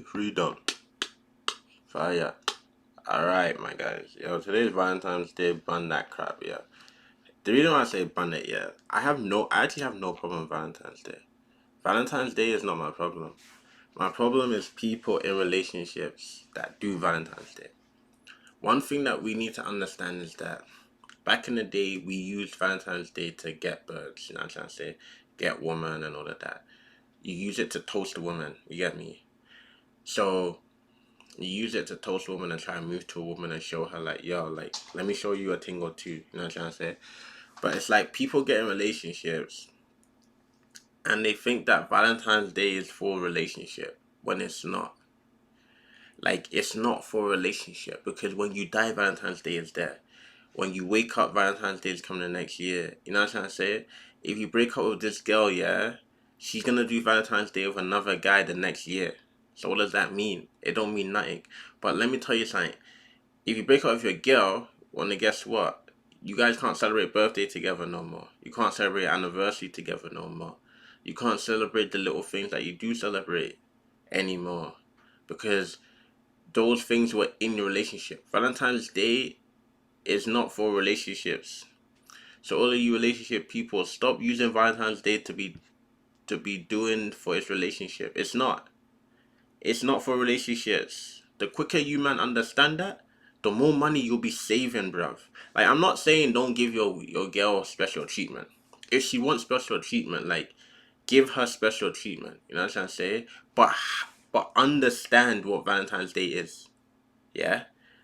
freedom, fire. Alright, my guys. Yo, today's Valentine's Day, ban that crap, yeah. The reason why I say ban it, yeah, I actually have no problem with Valentine's Day. Valentine's Day is not my problem. My problem is people in relationships that do Valentine's Day. One thing that we need to understand is that back in the day, we used Valentine's Day to get birds, you know what I'm trying to say? Get woman and all of that. You use it to toast a woman, you get me? So, you use it to toast a woman and try and move to a woman and show her, like, yo, like, let me show you a thing or two, you know what I'm trying to say? But it's like people get in relationships and they think that Valentine's Day is for a relationship when it's not. Like, it's not for a relationship because when you die, Valentine's Day is there. When you wake up, Valentine's Day is coming the next year. You know what I'm trying to say? If you break up with this girl, yeah, she's gonna do Valentine's Day with another guy the next year. So what does that mean? It don't mean nothing. But let me tell you something. If you break up with your girl, well, then guess what? You guys can't celebrate birthday together no more. You can't celebrate anniversary together no more. You can't celebrate the little things that you do celebrate anymore. Because those things were in your relationship. Valentine's Day is not for relationships. So all of you relationship people, stop using Valentine's Day to be doing for its relationship. It's not. It's not for relationships. The quicker you man understand that, the more money you'll be saving, bruv. Like, I'm not saying don't give your girl special treatment. If she wants special treatment, like, give her special treatment. You know what I'm trying to say? But understand what Valentine's Day is. Yeah?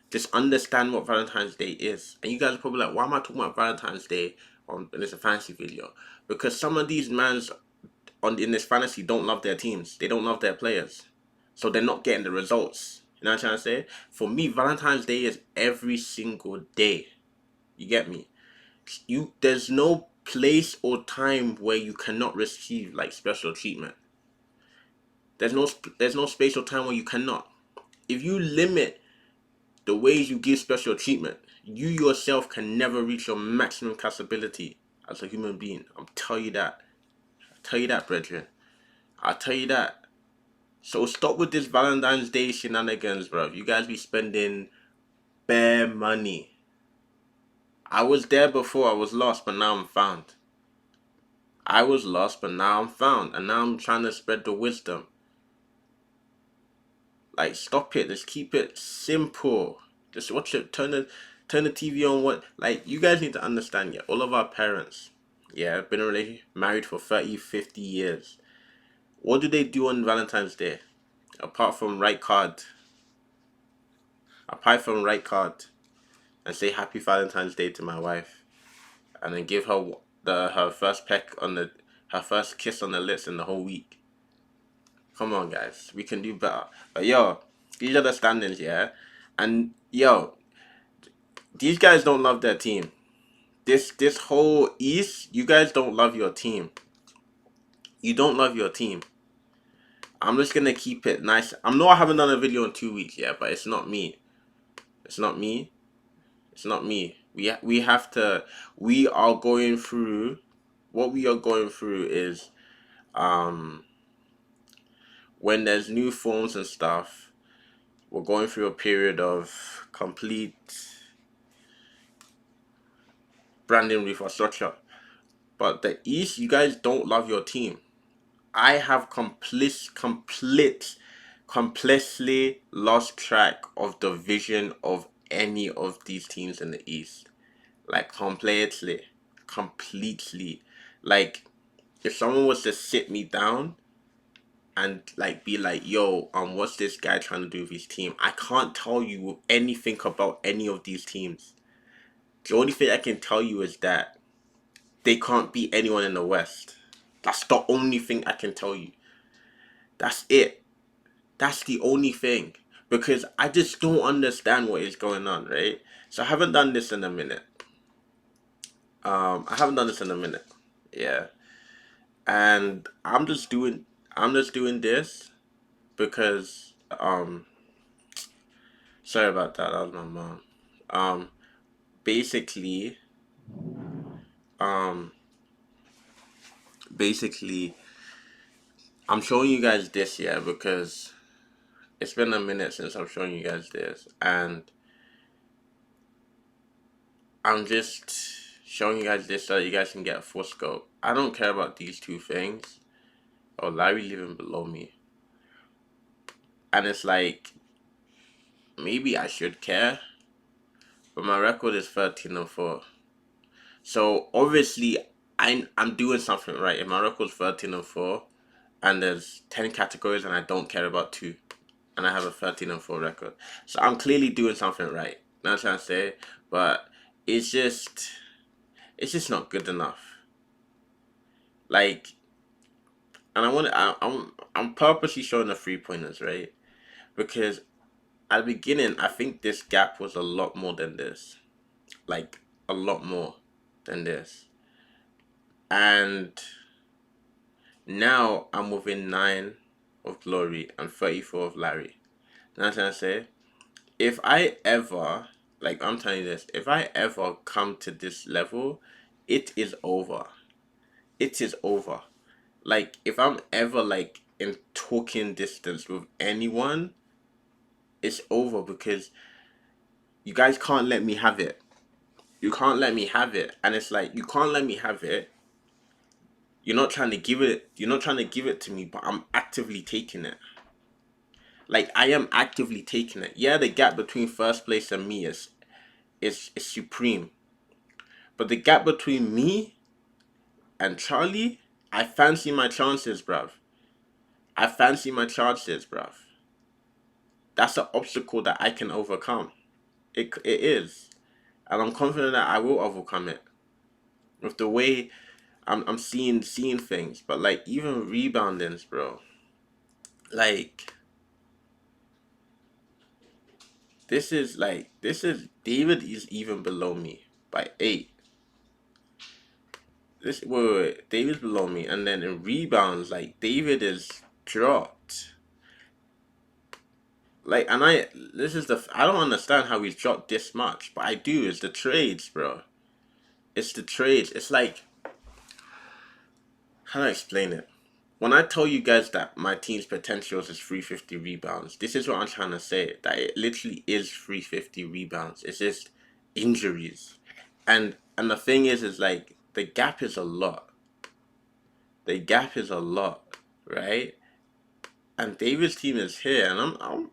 Just understand what Valentine's Day is. And you guys are probably like, why am I talking about Valentine's Day in this fantasy video? Because some of these mans in this fantasy don't love their teams. They don't love their players. So they're not getting the results. You know what I'm trying to say? For me, Valentine's Day is every single day. You get me? There's no place or time where you cannot receive like special treatment. There's no space or time where you cannot. If you limit the ways you give special treatment, you yourself can never reach your maximum capability as a human being. I'll tell you that. I'll tell you that, brethren. I'll tell you that. So stop with this Valentine's Day shenanigans, bro. You guys be spending bare money. I was there before, I was lost, but now I'm found. I was lost, but now I'm found. And now I'm trying to spread the wisdom. Like, stop it. Just keep it simple. Just watch it. Turn the TV on. What, like, you guys need to understand, yeah, all of our parents, yeah, been in a relationship, married for 30, 50 years. What do they do on Valentine's Day? Apart from write card. And say happy Valentine's Day to my wife. And then give her her first peck on her first kiss on the lips in the whole week. Come on, guys. We can do better. But yo, these are the standings, yeah? And yo, these guys don't love their team. This whole East, you guys don't love your team. You don't love your team. I'm just gonna keep it nice. I haven't done a video in 2 weeks yet, but it's not me. It's not me. It's not me. We have to. We are going through. What we are going through is, when there's new phones and stuff, we're going through a period of complete branding infrastructure. But the East, you guys don't love your team. I have completely lost track of the vision of any of these teams in the East. Like, completely. Like, if someone was to sit me down and like be like, yo, what's this guy trying to do with his team? I can't tell you anything about any of these teams. The only thing I can tell you is that they can't beat anyone in the West. That's the only thing I can tell you. That's it. That's the only thing. Because I just don't understand what is going on, right? So I haven't done this in a minute. Yeah. And I'm just doing this because sorry about that. That was my mom. Basically, um basically I'm showing you guys this, yeah, because it's been a minute since I've shown you guys this, and I'm just showing you guys this so that you guys can get a full scope. I don't care about these two things. Oh, Larry living below me. And it's like, maybe I should care, but my record is 13-4. So obviously, I'm doing something right. If my record's 13-4, and there's 10 categories, and I don't care about 2, and I have a 13-4 record, so I'm clearly doing something right. You know what I'm trying to say? But it's just not good enough. Like, and I'm purposely showing the 3 pointers, right? Because at the beginning, I think this gap was a lot more than this. Like, a lot more than this. And now I'm within 9 of Glory and 34 of Larry. You know what I'm trying to say? If I ever, like, I'm telling you this, if I ever come to this level, it is over. It is over. Like, if I'm ever, like, in talking distance with anyone, it's over, because you guys can't let me have it. You can't let me have it. And it's like, you can't let me have it. You're not trying to give it to me, but I'm actively taking it. Like, I am actively taking it. Yeah, the gap between first place and me is supreme. But the gap between me and Charlie, I fancy my chances, bruv. I fancy my chances, bruv. That's an obstacle that I can overcome. It is. And I'm confident that I will overcome it. With the way I'm seeing things. But like, even reboundings, bro. Like, this is David is even below me by 8. David's below me, and then in rebounds, like, David is dropped. Like, and I don't understand how he's dropped this much, but I do. It's the trades, bro. It's the trades. It's like, how do I explain it? When I tell you guys that my team's potential is 350 rebounds, this is what I'm trying to say. That it literally is 350 rebounds. It's just injuries. And the thing is like, the gap is a lot. The gap is a lot, right? And David's team is here, and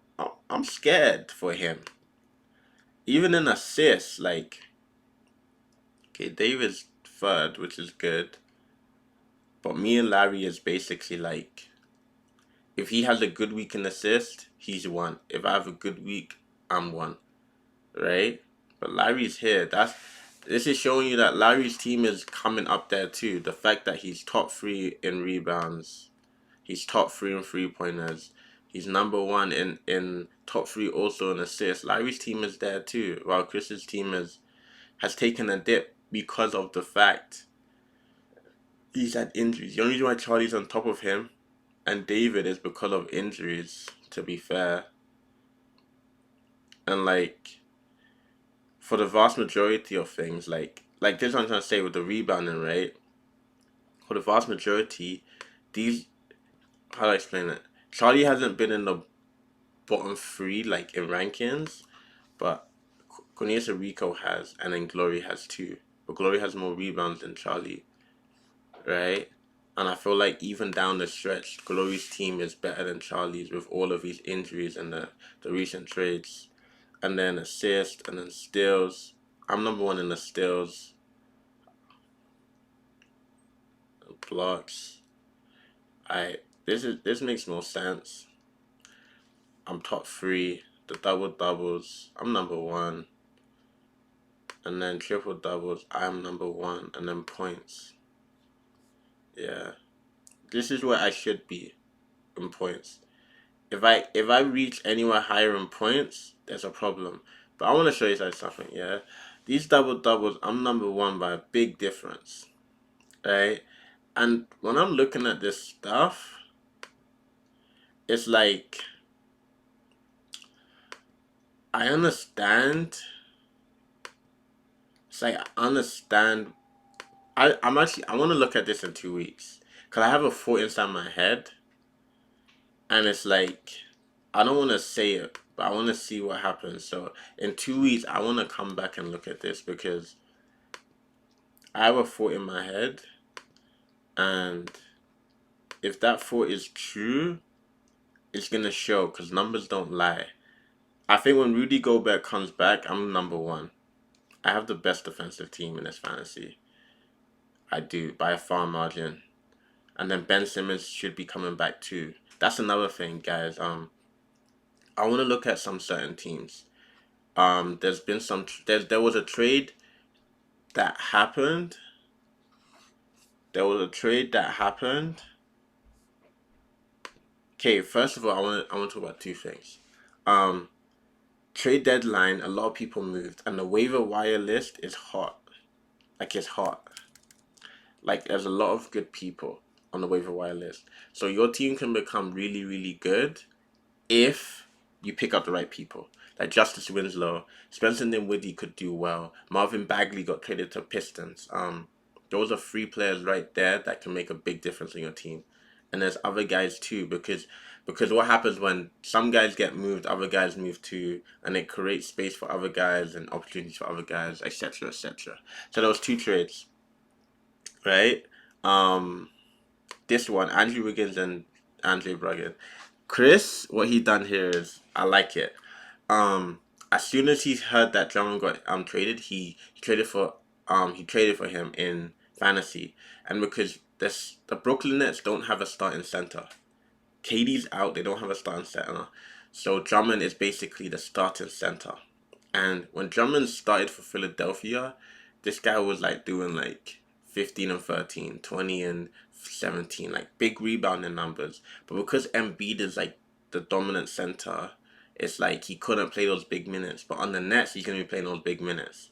I'm scared for him. Even in assists, like, okay, David's third, which is good, but me and Larry is basically like, if he has a good week in assist, he's 1. If I have a good week, I'm 1, right? But Larry's here. This is showing you that Larry's team is coming up there too. The fact that he's top 3 in rebounds, he's top 3 in 3-pointers, he's number 1 in top 3 also in assists. Larry's team is there too, while Chris's team has taken a dip because of the fact he's had injuries. The only reason why Charlie's on top of him and David is because of injuries, to be fair. And like, for the vast majority of things, like this is what I'm trying to say with the rebounding, right? For the vast majority, how do I explain it? Charlie hasn't been in the bottom 3, like, in rankings, but Cornelius Rico has, and then Glory has too. But Glory has more rebounds than Charlie, right? And I feel like even down the stretch, Glory's team is better than Charlie's with all of these injuries and the recent trades. And then assists, and then steals. I'm number 1 in the steals. Blocks. This makes no sense. I'm top 3. The double doubles, I'm number 1. And then triple doubles, I'm number 1. And then points. Yeah. This is where I should be in points. If I reach anywhere higher in points, there's a problem. But I want to show you guys something, yeah? These double doubles, I'm number 1 by a big difference. Right? And when I'm looking at this stuff, it's like, I understand. It's like, I understand. I want to look at this in 2 weeks. Because I have a thought inside my head. And it's like, I don't want to say it, but I want to see what happens. So in 2 weeks, I want to come back and look at this because I have a thought in my head, and if that thought is true, it's gonna show because numbers don't lie. I think when Rudy Gobert comes back, I'm number one. I have the best defensive team in this fantasy. I do by a far margin. And then Ben Simmons should be coming back too. That's another thing, guys. I want to look at some certain teams. There's been some. There was a trade that happened. There was a trade that happened. Okay, first of all, I want to talk about two things. Um, Trade deadline. A lot of people moved, and the waiver wire list is hot. Like it's hot. Like there's a lot of good people on the waiver wire list. So your team can become really, really good if you pick up the right people. Like Justice Winslow, Spencer Dinwiddie could do well. Marvin Bagley got traded to Pistons. Those are three players right there that can make a big difference in your team. And there's other guys too because what happens when some guys get moved, other guys move too, and it creates space for other guys and opportunities for other guys, etc., etc. So there was two trades, right? Um, this one, Andrew Wiggins and Andre Drummond. Chris, what he done here is I like it. Um, as soon as he heard that Drummond got traded, he traded for him in fantasy, and because the Brooklyn Nets don't have a starting center, KD's out, they don't have a starting center, so Drummond is basically the starting center. And when Drummond started for Philadelphia, this guy was like doing like 15 and 13, 20 and 17, like big rebounding numbers. But because Embiid is like the dominant center, it's like he couldn't play those big minutes. But on the Nets, he's going to be playing those big minutes.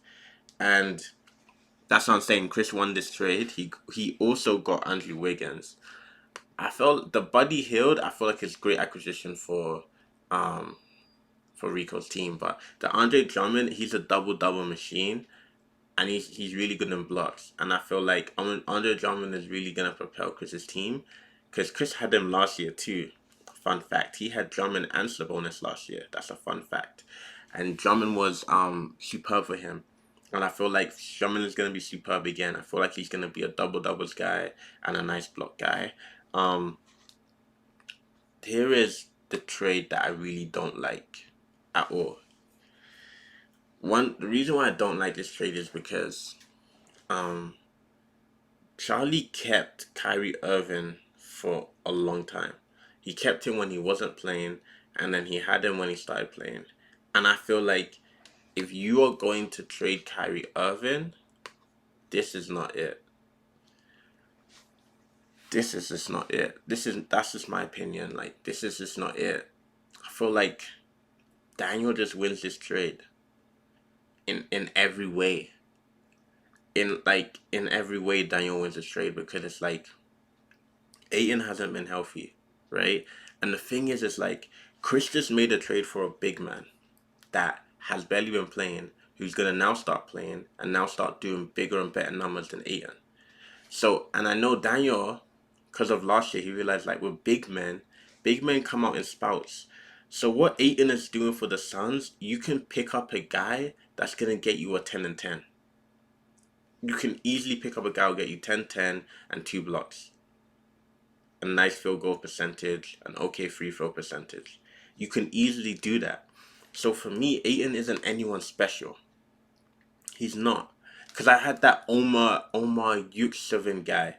And that's what I'm saying. Chris won this trade. He also got Andrew Wiggins. I felt the Buddy Hield, I feel like it's a great acquisition um for Rico's team. But the Andre Drummond, he's a double double machine, and he's really good in blocks. And I feel like Andre Drummond is really gonna propel Chris's team, because Chris had him last year too. Fun fact: he had Drummond and Sabonis last year. That's a fun fact. And Drummond was superb for him. And I feel like Drummond is gonna be superb again. I feel like he's gonna be a double doubles guy and a nice block guy. Um, Here is the trade that I really don't like at all. The reason why I don't like this trade is because um Charlie kept Kyrie Irving for a long time. He kept him when he wasn't playing, and then he had him when he started playing. And I feel like if you are going to trade Kyrie Irving, this is not it. This is just not it. That's just my opinion. Like this is just not it. I feel like Daniel just wins this trade in every way. In every way, Daniel wins this trade because it's like Aiton hasn't been healthy, right? And the thing is, it's like Chris just made a trade for a big man that has barely been playing, who's gonna now start playing and now start doing bigger and better numbers than Aiton. So, and I know Daniel, because of last year, he realized like with big men come out in spouts. So what Aiton is doing for the Suns, you can pick up a guy that's gonna get you a 10 and 10. You can easily pick up a guy who'll get you 10, 10, and 2 blocks. A nice field goal percentage, an okay free throw percentage. You can easily do that. So for me, Aiton isn't anyone special. He's not. Because I had that Omar Yurtseven guy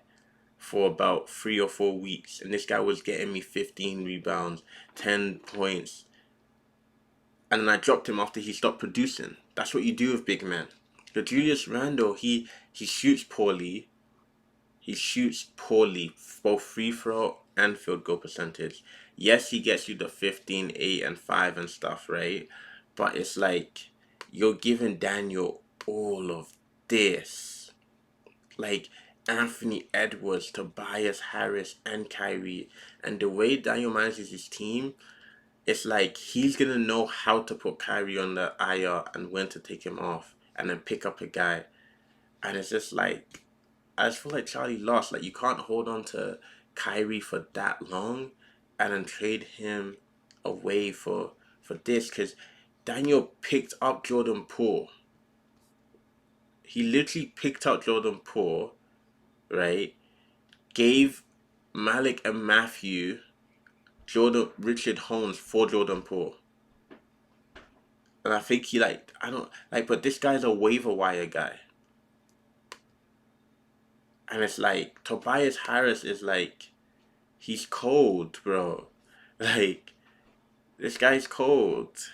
for about 3 or 4 weeks, and this guy was getting me 15 rebounds, 10 points, and then I dropped him after he stopped producing. That's what you do with big men. But Julius Randle, he shoots poorly. He shoots poorly, both free throw and field goal percentage. Yes, he gets you the 15, 8, and 5 and stuff, right? But it's like you're giving Daniel all of this. Like Anthony Edwards, Tobias Harris, and Kyrie. And the way Daniel manages his team, it's like he's going to know how to put Kyrie on the IR and when to take him off and then pick up a guy. And it's just like I just feel like Charlie lost. Like you can't hold on to Kyrie for that long and then trade him away for this because Daniel picked up Jordan Poole. He literally picked up Jordan Poole, right? Gave Malik and Matthew Richard Holmes for Jordan Poole. And I think he I don't but this guy's a waiver wire guy. And it's like Tobias Harris is he's cold, bro. Like this guy's cold.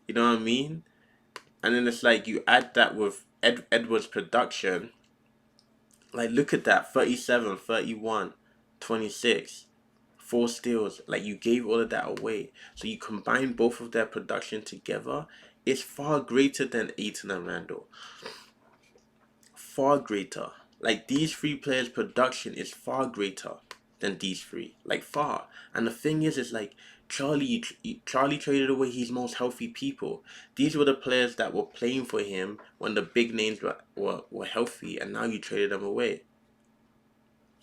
You know what I mean? And then it's you add that with Edwards' production. Look at that. 37, 31, 26. 4 steals. You gave all of that away. So you combine both of their production together, it's far greater than Ayton and Randall. Far greater. These three players' production is far greater than these three. Far. And the thing is Charlie traded away his most healthy people. These were the players that were playing for him when the big names were healthy, and now you traded them away.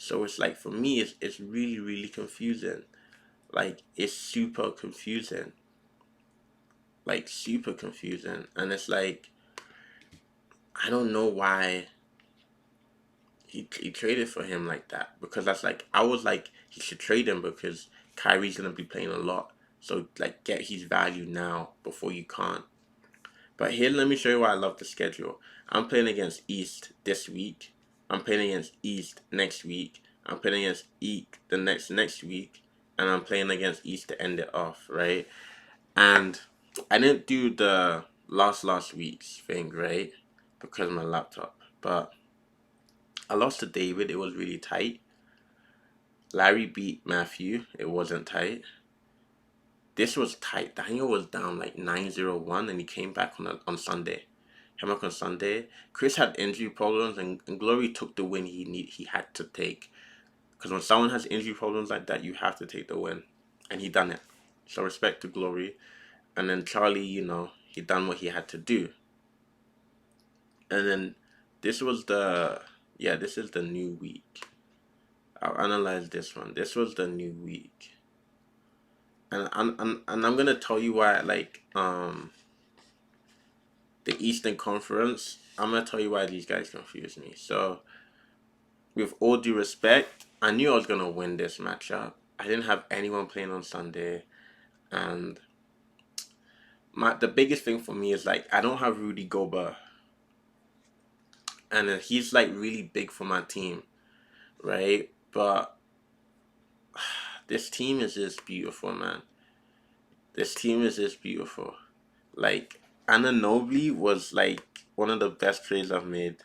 So it's for me, it's really, really confusing. It's super confusing. Super confusing. And it's I don't know why he traded for him like that. Because that's I was he should trade him because Kyrie's gonna be playing a lot. So get his value now before you can't. But here, let me show you why I love the schedule. I'm playing against East this week. I'm playing against East next week. I'm playing against East the next week. And I'm playing against East to end it off, right? And I didn't do the last week's thing, right? Because of my laptop. But I lost to David. It was really tight. Larry beat Matthew. It wasn't tight. This was tight. Daniel was down 9-0-1 and he came back on Sunday. Came back on Sunday. Chris had injury problems and Glory took the win he had to take. Because when someone has injury problems like that, you have to take the win. And he done it. So respect to Glory. And then Charlie, he done what he had to do. And then this is the new week. I'll analyze this one. This was the new week. And I'm gonna tell you why the Eastern Conference. I'm gonna tell you why these guys confuse me. So with all due respect, I knew I was gonna win this matchup. I didn't have anyone playing on Sunday, and the biggest thing for me is I don't have Rudy Gobert, and he's really big for my team, right? But this team is just beautiful, man. This team is just beautiful. Anunoby was one of the best trades I've made.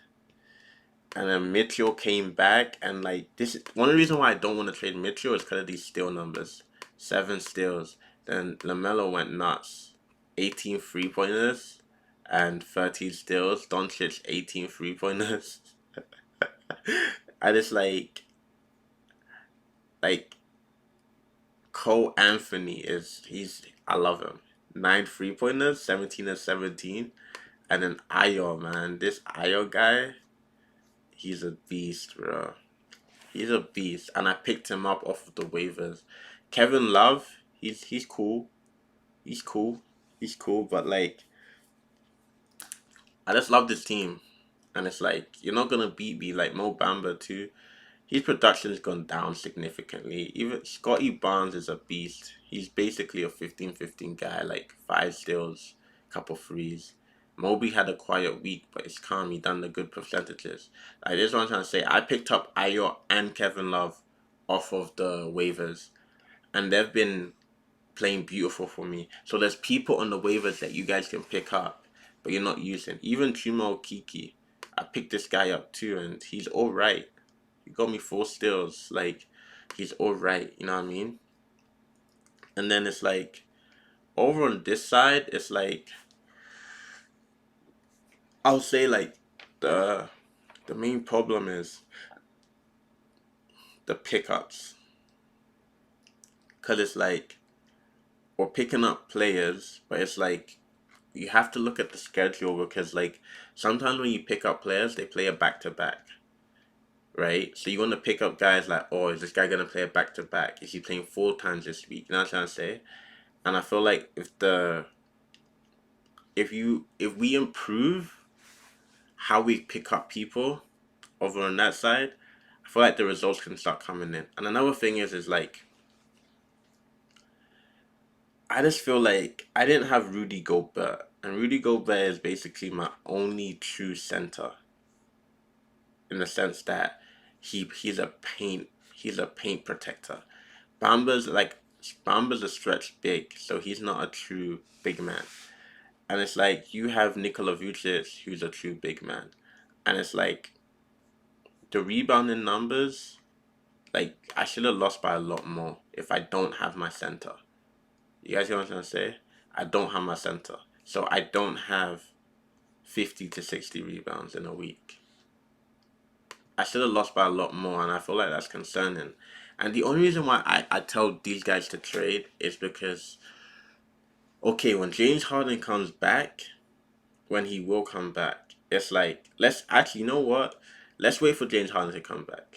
And then Mitchell came back, and this is one of the reasons why I don't want to trade Mitchell is because of these steal numbers. 7 steals. Then LaMelo went nuts. 18 3-pointers and 13 steals. Doncic 18 3-pointers. I just Cole Anthony I love him. 9 3-pointers, 17 and 17. And then Ayo, man. This Ayo guy, he's a beast, bro. He's a beast. And I picked him up off of the waivers. Kevin Love, he's cool. He's cool. He's cool, but I just love this team. And it's you're not gonna beat me Mo Bamba too. His production has gone down significantly. Even Scotty Barnes is a beast. He's basically a 15-15 guy, 5 steals, couple threes. Moby had a quiet week, but it's calm. He done the good percentages. This is what I'm trying to say. I picked up Ayo and Kevin Love off of the waivers, and they've been playing beautiful for me. So there's people on the waivers that you guys can pick up, but you're not using. Even Chuma Okiki, I picked this guy up too, and he's all right. He got me 4 steals. He's all right. You know what I mean? And then it's over on this side, it's I'll say the main problem is the pickups. Because it's we're picking up players, but it's you have to look at the schedule because sometimes when you pick up players, they play a back-to-back. right? So you want to pick up guys like, oh, is this guy gonna play a back to back? Is he playing 4 times this week? You know what I'm trying to say? And I feel like if we improve how we pick up people over on that side, I feel like the results can start coming in. And another thing is like I just feel like I didn't have Rudy Gobert, and Rudy Gobert is basically my only true center in the sense that he's a paint protector. Bamba's like Bamba's a stretch big, so he's not a true big man. And it's like you have Nikola Vucic, who's a true big man, and it's like the rebounding numbers. Like I should have lost by a lot more if I don't have my center. You guys get what I'm trying to say? I don't have my center, so I don't have 50 to 60 rebounds in a week. I should have lost by a lot more, and I feel like that's concerning. And the only reason why I tell these guys to trade is because, okay, when James Harden comes back, when he will come back, it's like, let's actually, you know what? Let's wait for James Harden to come back.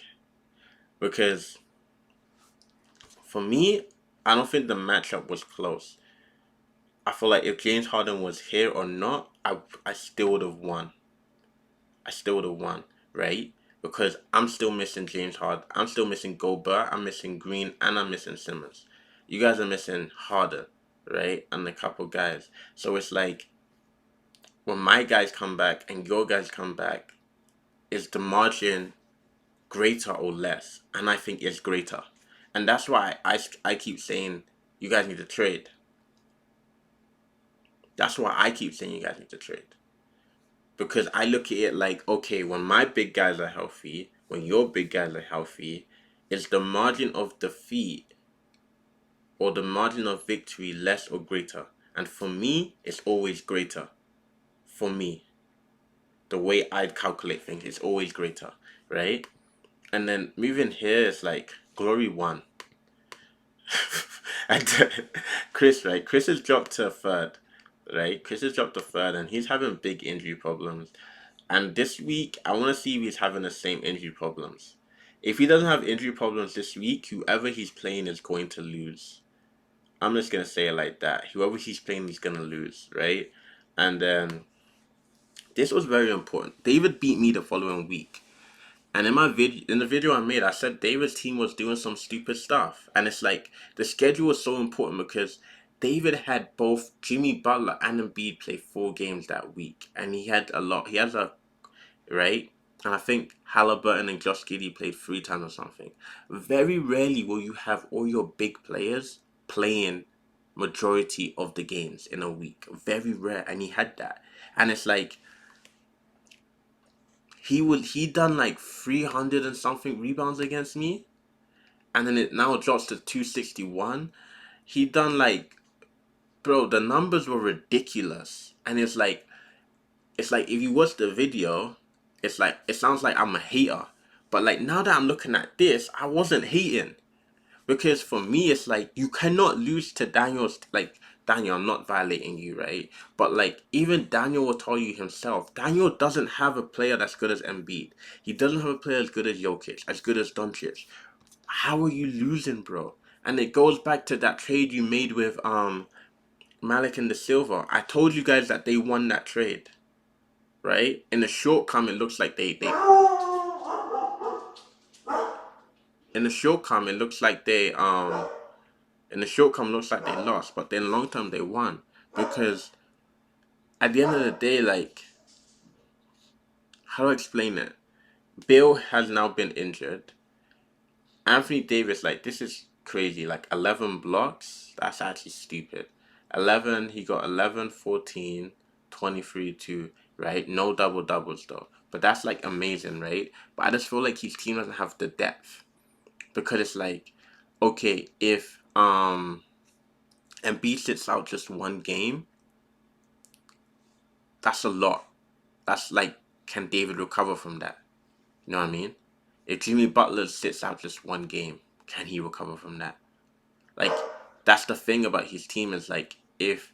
Because for me, I don't think the matchup was close. I feel like if James Harden was here or not, I still would have won. I still would have won, right? Because I'm still missing James Harden. I'm still missing Gobert. I'm missing Green, and I'm missing Simmons. You guys are missing Harden, right? And a couple guys. So it's like when my guys come back and your guys come back, is the margin greater or less? And I think it's greater. And that's why I keep saying you guys need to trade. That's why I keep saying you guys need to trade. Because I look at it like, okay, when my big guys are healthy, when your big guys are healthy, is the margin of defeat or the margin of victory less or greater? And for me, it's always greater. For me, the way I'd calculate things is always greater, right? And then moving here is like Glory 1. And Chris, right? Chris has dropped to third, right? Chris has dropped to third, and he's having big injury problems. And this week, I want to see if he's having the same injury problems. If he doesn't have injury problems this week, whoever he's playing is going to lose. I'm just gonna say it like that. Whoever he's playing, he's gonna lose, right? And then this was very important. David beat me the following week. And in the video I made, I said David's team was doing some stupid stuff. And it's like the schedule was so important because David had both Jimmy Butler and Embiid play 4 games that week. And he had a lot. He has a right? And I think Halliburton and Josh Giddey played 3 times or something. Very rarely will you have all your big players playing majority of the games in a week. Very rare. And he had that. And it's like he done like 300 and something rebounds against me, and then it now drops to 261. He done like, bro, the numbers were ridiculous, and it's like if you watch the video, it's like it sounds like I'm a hater, but like now that I'm looking at this, I wasn't hating. Because for me, it's like you cannot lose to Daniel's. Like Daniel, I'm not violating you, right? But like even Daniel will tell you himself, Daniel doesn't have a player that's good as Embiid. He doesn't have a player as good as Jokic, as good as Doncic. How are you losing, bro? And it goes back to that trade you made with Malik and the Silver. I told you guys that they won that trade, right? In the short term, it looks like they in the short term, it looks like they in the short term looks like they lost, but then long term they won. Because at the end of the day, like, how do I explain it? Bill has now been injured. Anthony Davis, like, this is crazy. Like 11 blocks, that's actually stupid. 11, he got 11, 14, 23, 2, right? No double doubles though. But that's like amazing, right? But I just feel like his team doesn't have the depth. Because it's like, okay, if Embiid sits out just 1 game, that's a lot. That's like, can David recover from that? You know what I mean? If Jimmy Butler sits out just 1 game, can he recover from that? Like, that's the thing about his team is like, if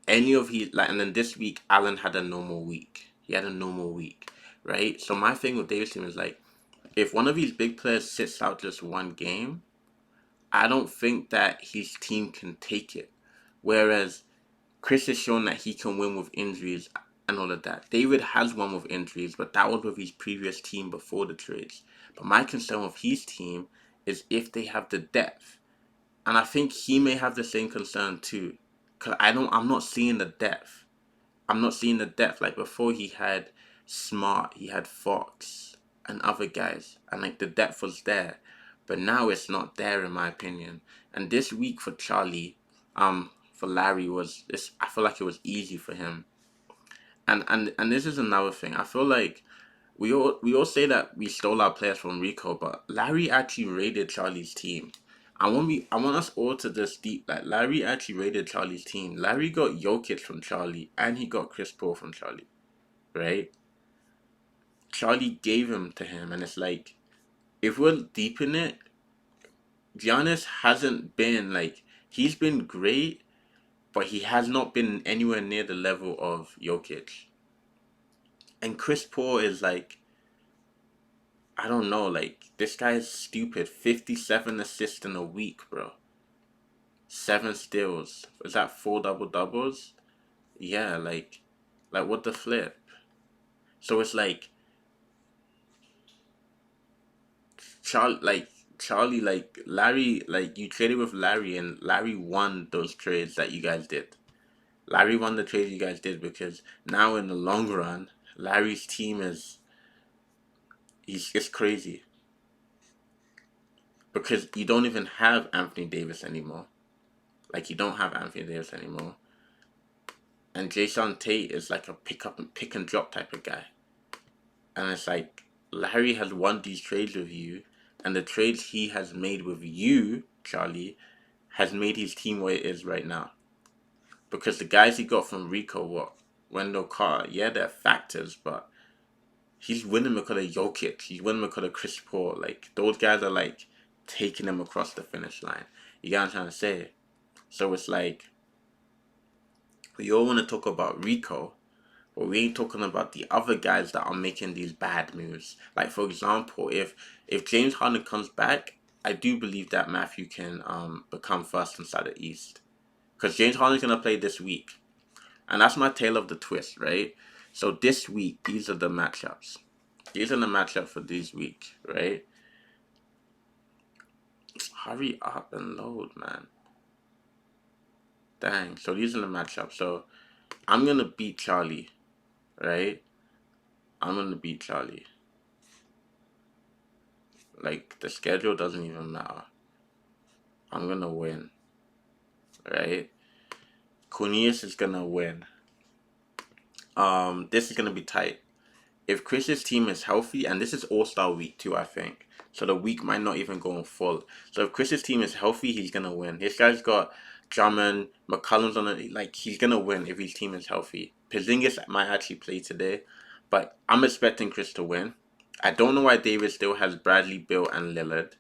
any of his, like, and then this week, Allen had a normal week. He had a normal week, right? So my thing with David's team is like, if one of these big players sits out just one game, I don't think that his team can take it. Whereas Chris has shown that he can win with injuries and all of that. David has won with injuries, but that was with his previous team before the trades. But my concern with his team is if they have the depth. And I think he may have the same concern too. Cause I'm not seeing the depth. I'm not seeing the depth. Like before he had Smart, he had Fox and other guys. And like the depth was there. But now it's not there in my opinion. And this week for Charlie, for Larry I feel like it was easy for him. And this is another thing. I feel like we all say that we stole our players from Rico, but Larry actually raided Charlie's team. I want us all to just deep like Larry actually raided Charlie's team. Larry got Jokic from Charlie and he got Chris Paul from Charlie. Right? Charlie gave him to him, and it's like if we're deep in it, Giannis hasn't been like he's been great, but he has not been anywhere near the level of Jokic. And Chris Paul is like, I don't know, like this guy is stupid. 57 assists in a week, bro. 7 steals. Is that 4 double doubles? Yeah, like what the flip? So it's like Charlie, like Larry, like you traded with Larry, and Larry won those trades that you guys did. Larry won the trades you guys did because now in the long run, Larry's team is it's crazy because you don't even have Anthony Davis anymore. Like you don't have Anthony Davis anymore, and Jason Tate is like a pick and drop type of guy. And it's like Larry has won these trades with you, and the trades he has made with you, Charlie, has made his team where it is right now. Because the guys he got from Rico, Wendell Carter, yeah, they're factors, but he's winning because of Jokic. He's winning because of Chris Paul. Like those guys are like taking him across the finish line. You get what I'm trying to say? So it's like we all want to talk about Rico, but we ain't talking about the other guys that are making these bad moves. Like for example, if James Harden comes back, I do believe that Matthew can become first inside the East. Because James Harden's gonna play this week. And that's my tale of the twist, right? So this week, these are the matchups. These are the matchups for this week, right? Hurry up and load, man. Dang. So these are the matchups. So I'm gonna beat Charlie, right? I'm gonna beat Charlie. Like the schedule doesn't even matter. I'm gonna win, right? Cornelius is gonna win. This is gonna be tight. If Chris's team is healthy, and this is All-Star week too, I think. So the week might not even go in full. So if Chris's team is healthy, he's gonna win. This guy's got Drummond, McCollum's on it. Like he's gonna win if his team is healthy. Porzingis might actually play today, but I'm expecting Chris to win. I don't know why David still has Bradley, Bill, and Lillard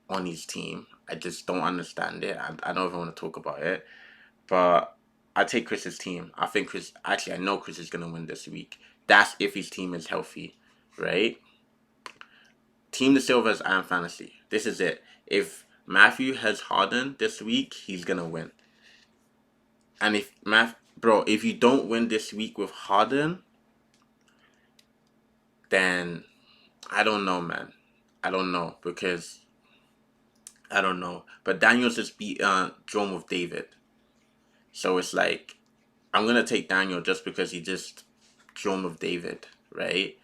on his team. I just don't understand it. I don't even want to talk about it. But I take Chris's team. I think Chris. Actually, I know Chris is gonna win this week. That's if his team is healthy, right? Team the Silvers and fantasy. This is it. If Matthew has Harden this week, he's gonna win. And if you don't win this week with Harden, then I don't know, man. I don't know because I don't know. But Daniels just beat drawn with David, so it's like I'm gonna take Daniel just because he just drawn with David, right?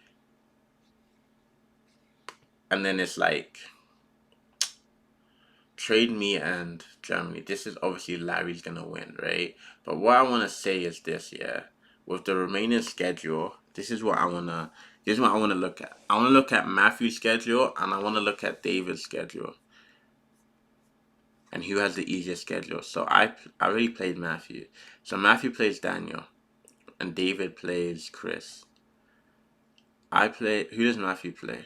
And then it's like trade me and Germany. This is obviously Larry's gonna win, right? But what I wanna say is this, yeah. With the remaining schedule, this is what I wanna look at. I wanna look at Matthew's schedule and I wanna look at David's schedule. And who has the easiest schedule. So I already played Matthew. So Matthew plays Daniel. And David plays Chris. Who does Matthew play?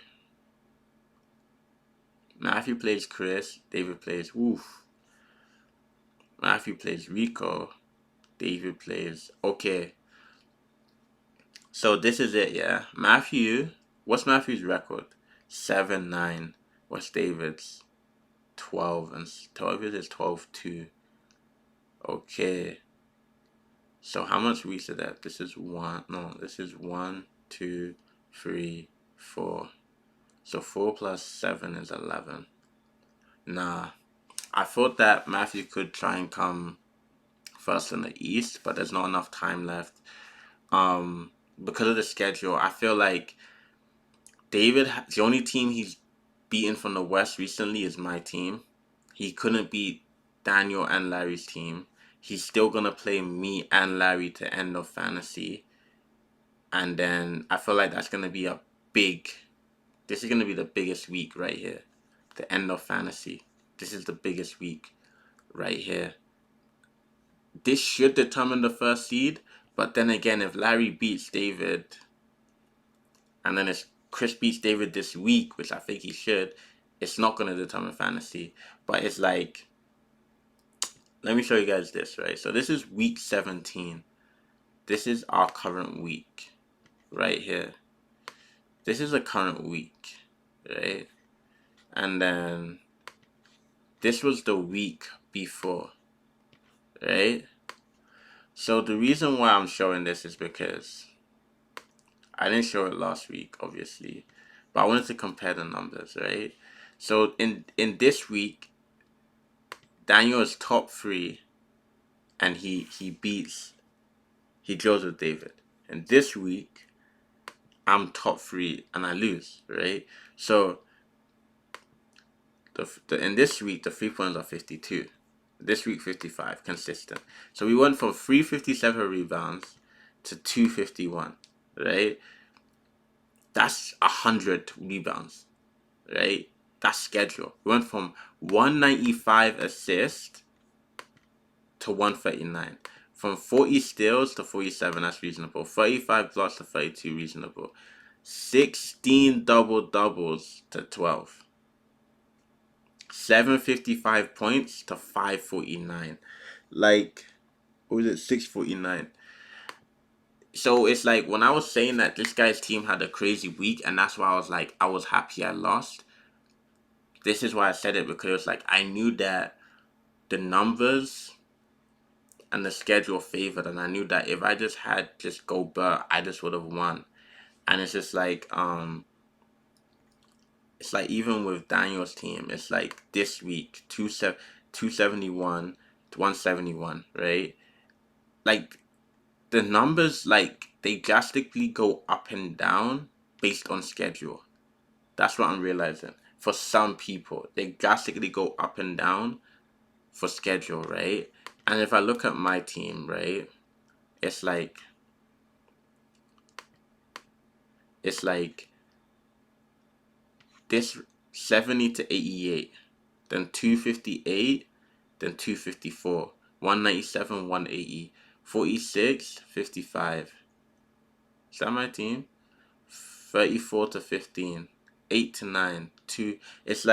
Matthew plays Chris. David plays Matthew plays Rico. David plays. Okay. So this is it, yeah. What's Matthew's record? 7, 9. What's David's? 12, and 12 is 12-2. Okay. So how much weeks is that? This is 1. No, this is 1, 2, 3, 4. So 4 plus 7 is 11. Nah. I thought that Matthew could try and come first in the East, but there's not enough time left. Because of the schedule, I feel like the only team he's beaten from the West recently is my team. He couldn't beat Daniel and Larry's team. He's still going to play me and Larry to end of fantasy. And then I feel like that's going to be this is going to be the biggest week right here. The end of fantasy. This is the biggest week right here. This should determine the first seed. But then again, if Larry beats David, and then if Chris beats David this week, which I think he should, it's not going to determine fantasy. But it's like, let me show you guys this, right? So this is week 17. This is our current week right here. This is a current week, right? And then this was the week before, right? So the reason why I'm showing this is because I didn't show it last week, obviously, but I wanted to compare the numbers, right? So in this week, Daniel is top 3, and he draws with David. And this week, I'm top 3 and I lose, right? So in this week, the 3 points are 52. This week, 55, consistent. So we went from 357 rebounds to 251, right? That's 100 rebounds, right? That's schedule. We went from 195 assists to 139. From 40 steals to 47, that's reasonable. 35 blocks to 32, reasonable. 16 double-doubles to 12. 755 points to 549. Like, what was it? 649. So it's like, when I was saying that this guy's team had a crazy week, and that's why I was like, I was happy I lost. This is why I said it, because it's like, I knew that the numbers and the schedule favored, and I knew that if I just had Gobert, I just would have won. And it's just like, it's like, even with Daniel's team, it's like this week, 271 to 171, right? Like, the numbers, like, they drastically go up and down based on schedule. That's what I'm realizing. For some people, they drastically go up and down for schedule, right? And if I look at my team, right, it's like this 70 to 88, then 258, then 254, 197, 180, 46, 55. Is that my team? 34 to 15, 8 to 9, 2. It's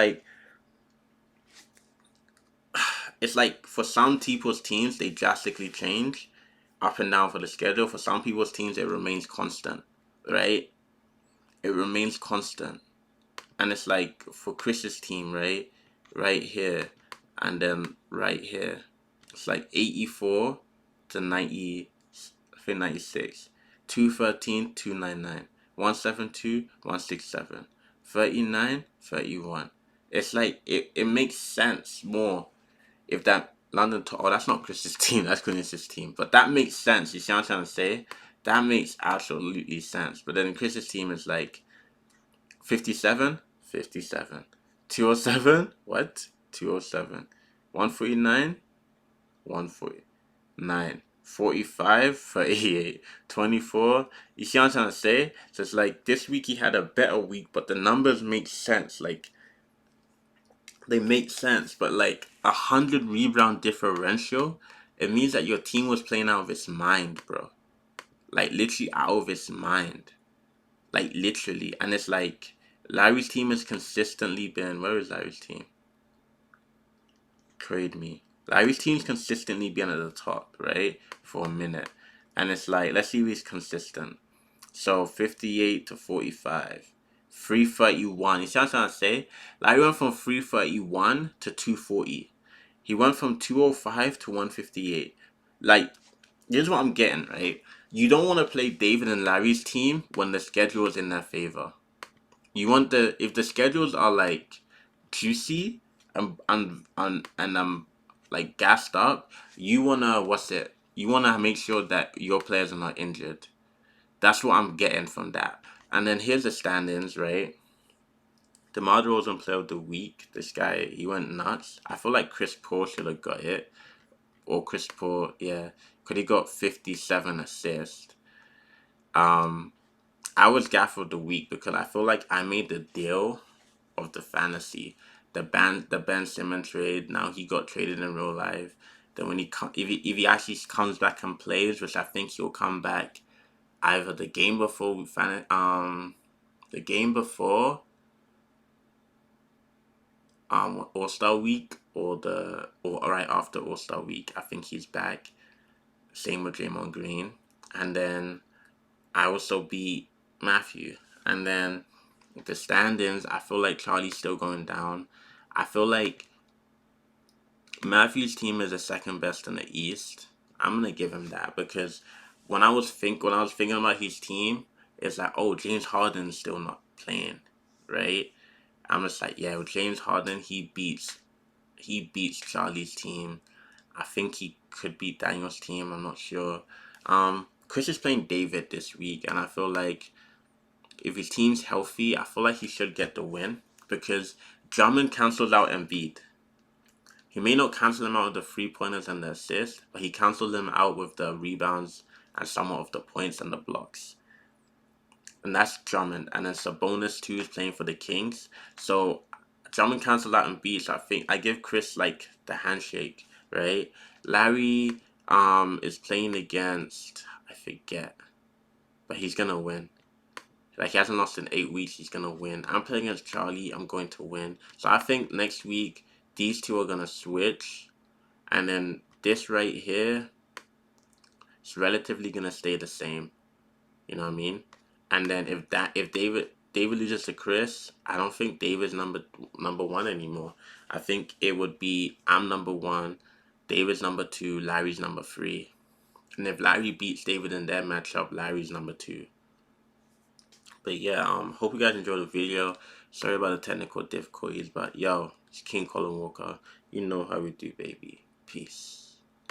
like for some people's teams, they drastically change up and down for the schedule. For some people's teams, it remains constant, right? It remains constant. And it's like, for Chris's team, right? Right here, and then right here. It's like 84 to 90, I think 96. 213, 299. 172, 167. 39, 31. It's like, it makes sense more if that that's not Chris's team, that's Chris's team. But that makes sense. You see what I'm trying to say? That makes absolutely sense. But then Chris's team is like 57, 57. 207, what? 207. 149, 149. 45, 38. 24. You see what I'm trying to say? So it's like, this week he had a better week, but the numbers make sense. Like, they make sense, but like 100 rebound differential, it means that your team was playing out of its mind, bro. Like, literally out of its mind. Like, literally. And it's like, Larry's team has consistently been, where is Larry's team? Trade me. Larry's team's consistently been at the top, right? For a minute. And it's like, let's see if he's consistent. So 58 to 45. 331. You see what I'm trying to say? Larry went from 331 to 240. He went from 205 to 158. Like, here's what I'm getting, right? You don't want to play David and Larry's team when the schedule is in their favor. You want if the schedules are like juicy and like gassed up, you wanna You wanna make sure that your players are not injured. That's what I'm getting from that. And then here's the standings, right? DeMar DeRozan player of the week. This guy, he went nuts. I feel like Chris Paul should have got it. Or Chris Paul, yeah. Because he got 57 assists. I was gaffer of the week because I feel like I made the deal of the fantasy. The Ben Simmons trade. Now he got traded in real life. Then when if he actually comes back and plays, which I think he'll come back either the game before the game before All-Star week or right after All-Star week. I think he's back. Same with Draymond Green. And then I also beat Matthew. And then the standings, I feel like Charlie's still going down. I feel like Matthew's team is the second best in the East. I'm gonna give him that because when I was thinking about his team, it's like, oh, James Harden's still not playing, right? I'm just like, yeah, with James Harden, he beats Charlie's team. I think he could beat Daniel's team. I'm not sure. Chris is playing David this week, and I feel like if his team's healthy, I feel like he should get the win because Drummond cancels out Embiid. He may not cancel him out with the 3-pointers and the assists, but he cancels them out with the rebounds and some of the points and the blocks. And that's Drummond. And then Sabonis too is playing for the Kings. So Drummond cancels out Embiid. So I think I give Chris like the handshake, right? Larry is playing against I forget, but he's gonna win. Like he hasn't lost in 8 weeks. He's gonna win. I'm playing against Charlie. I'm going to win. So I think next week these two are gonna switch, and then this right here is relatively gonna stay the same. You know what I mean? And then if David loses to Chris, I don't think David's number one anymore. I think it would be I'm number one, David's number two, Larry's number three. And if Larry beats David in their matchup, Larry's number two. But yeah, hope you guys enjoyed the video. Sorry about the technical difficulties, but yo, it's King Colin Walker. You know how we do, baby. Peace.